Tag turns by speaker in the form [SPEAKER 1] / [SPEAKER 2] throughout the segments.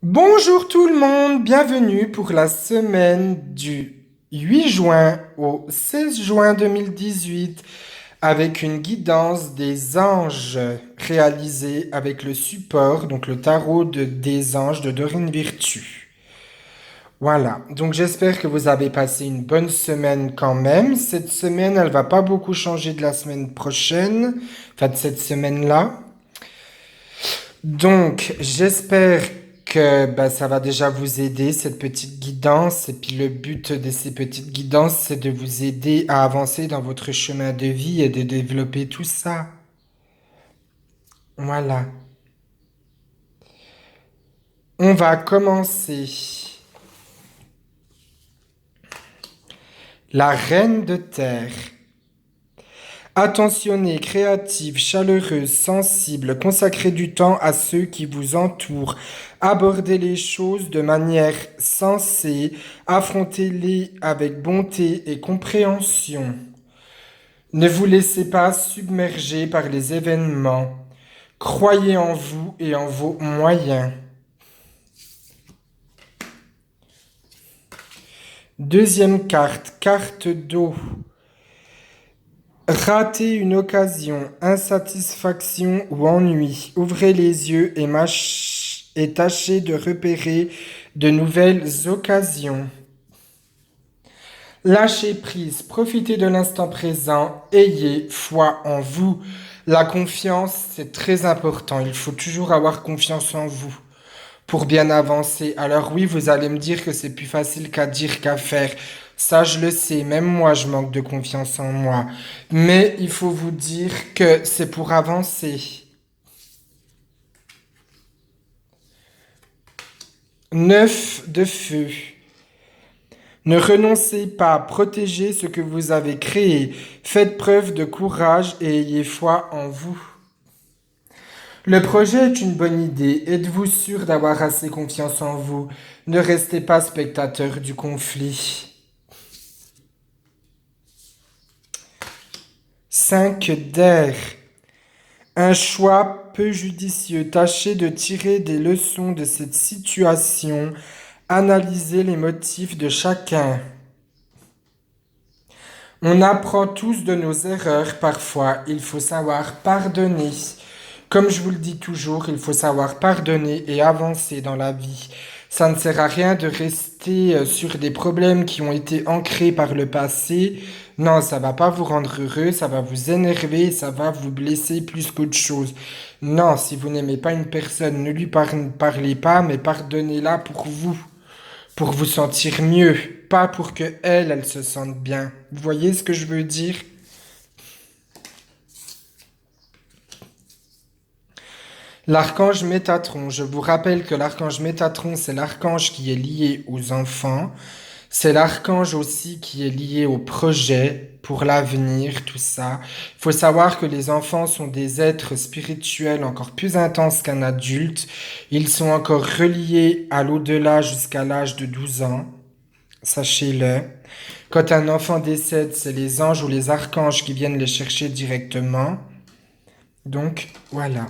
[SPEAKER 1] Bonjour tout le monde, bienvenue pour la semaine du 8 juin au 16 juin 2018 avec une guidance des anges réalisée avec le support, donc le tarot des anges de Dorine Virtue. Voilà, donc j'espère que vous avez passé une bonne semaine quand même. Cette semaine, elle va pas beaucoup changer de la semaine prochaine, enfin de cette semaine-là. Donc, j'espère que ça va déjà vous aider, cette petite guidance. Et puis, le but de ces petites guidances, c'est de vous aider à avancer dans votre chemin de vie et de développer tout ça. Voilà. On va commencer. La reine de terre. Attentionnée, créative, chaleureuse, sensible, consacrez du temps à ceux qui vous entourent. Abordez les choses de manière sensée, affrontez-les avec bonté et compréhension. Ne vous laissez pas submerger par les événements. Croyez en vous et en vos moyens. Deuxième carte, carte d'eau. Ratez une occasion, insatisfaction ou ennui. Ouvrez les yeux et tâchez de repérer de nouvelles occasions. Lâchez prise, profitez de l'instant présent, ayez foi en vous. La confiance, c'est très important. Il faut toujours avoir confiance en vous pour bien avancer. Alors oui, vous allez me dire que c'est plus facile qu'à dire qu'à faire. Ça, je le sais. Même moi, je manque de confiance en moi. Mais il faut vous dire que c'est pour avancer. 9 de feu. Ne renoncez pas, protégez ce que vous avez créé. Faites preuve de courage et ayez foi en vous. Le projet est une bonne idée. Êtes-vous sûr d'avoir assez confiance en vous? Ne restez pas spectateur du conflit. 5 d'air. Un choix peu judicieux. Tâchez de tirer des leçons de cette situation. Analysez les motifs de chacun. On apprend tous de nos erreurs parfois. Il faut savoir pardonner. Comme je vous le dis toujours, il faut savoir pardonner et avancer dans la vie. Ça ne sert à rien de rester sur des problèmes qui ont été ancrés par le passé. Non, ça va pas vous rendre heureux, ça va vous énerver, ça va vous blesser plus qu'autre chose. Non, si vous n'aimez pas une personne, ne lui parlez pas, mais pardonnez-la pour vous sentir mieux, pas pour que elle se sente bien. Vous voyez ce que je veux dire? L'archange Métatron, je vous rappelle que l'archange Métatron, c'est l'archange qui est lié aux enfants. C'est l'archange aussi qui est lié au projet, pour l'avenir, tout ça. Il faut savoir que les enfants sont des êtres spirituels encore plus intenses qu'un adulte. Ils sont encore reliés à l'au-delà jusqu'à l'âge de 12 ans. Sachez-le. Quand un enfant décède, c'est les anges ou les archanges qui viennent les chercher directement. Donc, voilà.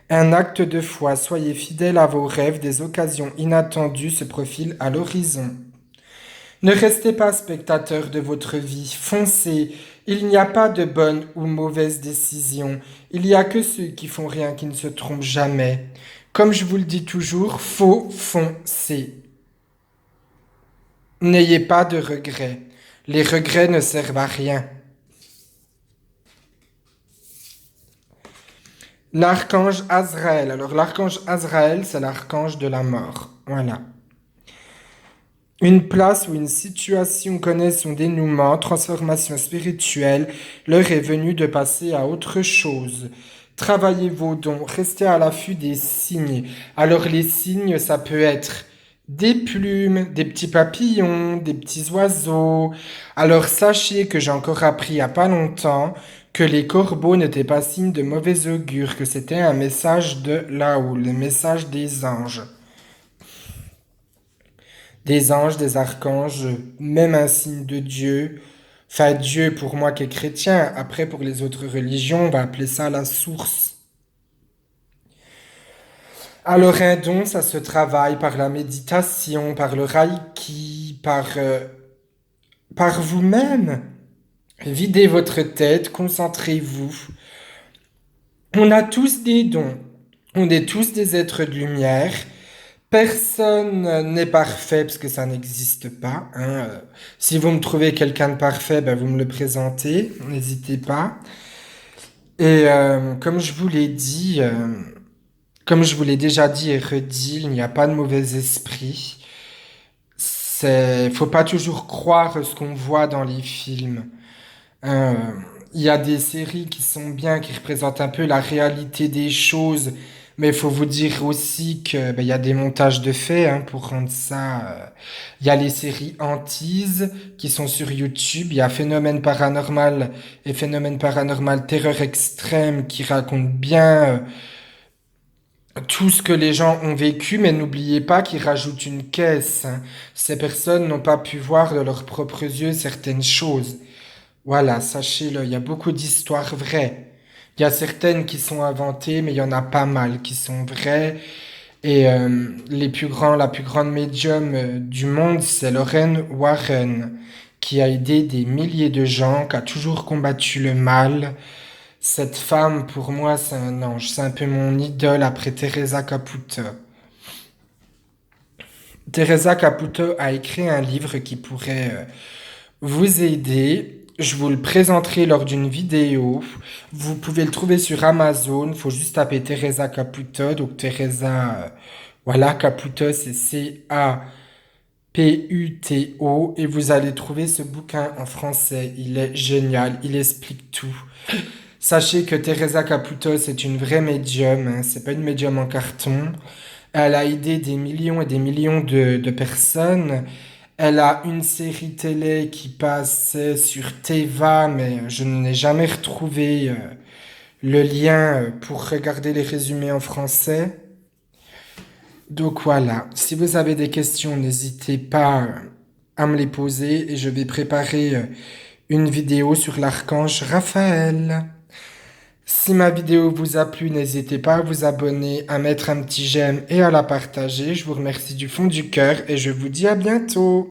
[SPEAKER 1] Un acte de foi, soyez fidèles à vos rêves, des occasions inattendues se profilent à l'horizon. Ne restez pas spectateur de votre vie, foncez. Il n'y a pas de bonne ou mauvaise décision. Il n'y a que ceux qui font rien qui ne se trompent jamais. Comme je vous le dis toujours, faut foncer. N'ayez pas de regrets. Les regrets ne servent à rien. L'archange Azraël. Alors l'archange Azraël, c'est l'archange de la mort. Voilà. Une place ou une situation connaît son dénouement, transformation spirituelle, l'heure est venue de passer à autre chose. Travaillez vos dons, restez à l'affût des signes. Alors les signes, ça peut être des plumes, des petits papillons, des petits oiseaux. Alors sachez que j'ai encore appris il n'y a pas longtemps que les corbeaux n'étaient pas signes de mauvais augure, que c'était un message de là-haut, le message des anges. Des anges, des archanges, même un signe de Dieu. Enfin, Dieu pour moi qui est chrétien. Après, pour les autres religions, on va appeler ça la source. Alors un don, ça se travaille par la méditation, par le reiki, par vous-même. Videz votre tête, concentrez-vous. On a tous des dons. On est tous des êtres de lumière. Personne n'est parfait parce que ça n'existe pas, hein. Si vous me trouvez quelqu'un de parfait, ben vous me le présentez, n'hésitez pas. Et comme je vous l'ai déjà dit et redit, il n'y a pas de mauvais esprit. Faut pas toujours croire ce qu'on voit dans les films. Euh, Il y a des séries qui sont bien, qui représentent un peu la réalité des choses, mais il faut vous dire aussi que ben, il y a des montages de faits hein, pour rendre ça. Il y a les séries Antise qui sont sur YouTube. Il y a Phénomène Paranormal et Phénomène Paranormal Terreur Extrême qui racontent bien tout ce que les gens ont vécu, mais n'oubliez pas qu'ils rajoutent une caisse, hein. Ces personnes n'ont pas pu voir de leurs propres yeux certaines choses. Voilà, sachez-le, il y a beaucoup d'histoires vraies. Il y a certaines qui sont inventées, mais il y en a pas mal qui sont vraies. Et la plus grande médium du monde, c'est Lorraine Warren, qui a aidé des milliers de gens, qui a toujours combattu le mal. Cette femme, pour moi, c'est un ange. C'est un peu mon idole après Teresa Caputo. Teresa Caputo a écrit un livre qui pourrait vous aider. Je vous le présenterai lors d'une vidéo. Vous pouvez le trouver sur Amazon. Il faut juste taper Teresa Caputo. Donc Teresa, voilà, Caputo, c'est Caputo. Et vous allez trouver ce bouquin en français. Il est génial. Il explique tout. Sachez que Teresa Caputo, c'est une vraie médium. Hein. C'est pas une médium en carton. Elle a aidé des millions et des millions de personnes. Elle a une série télé qui passait sur Teva, mais je n'ai jamais retrouvé le lien pour regarder les résumés en français. Donc voilà, si vous avez des questions, n'hésitez pas à me les poser et je vais préparer une vidéo sur l'archange Raphaël. Si ma vidéo vous a plu, n'hésitez pas à vous abonner, à mettre un petit j'aime et à la partager. Je vous remercie du fond du cœur et je vous dis à bientôt.